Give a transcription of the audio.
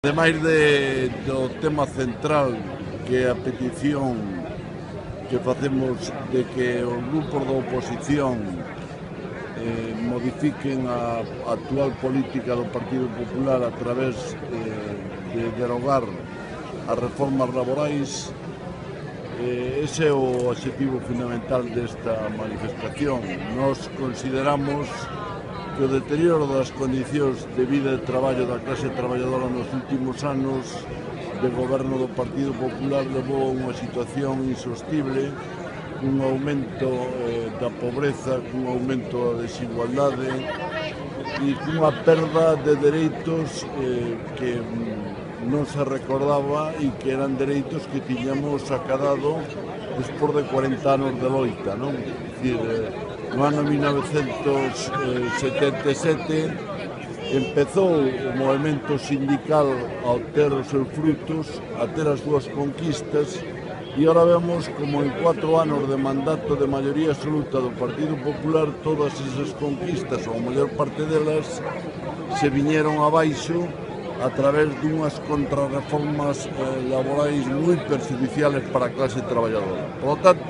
Ademais do tema central, que é a petición que facemos de que os grupos da oposición modifiquen a actual política do Partido Popular a través de derogar as reformas laborais, ese é o obxectivo fundamental desta manifestación. Nós consideramos que o deterioro das condicións de vida e traballo da clase traballadora nos últimos anos de goberno do Partido Popular levou a unha situación insostible, cun aumento da pobreza, cun aumento da desigualdade e cunha perda de dereitos que non se recordaba e que eran dereitos que tiñamos acadado despois de 40 anos de loita, non? É dicir, no ano 1977 empezou o movemento sindical a obter os seus frutos, a ter as súas conquistas, e ahora vemos como en 4 anos de mandato de maioría absoluta do Partido Popular todas esas conquistas, ou a maior parte delas, se viñeron abaixo a través dunhas contrarreformas laborais moi perxudiciales para a clase traballadora. Por lo tanto,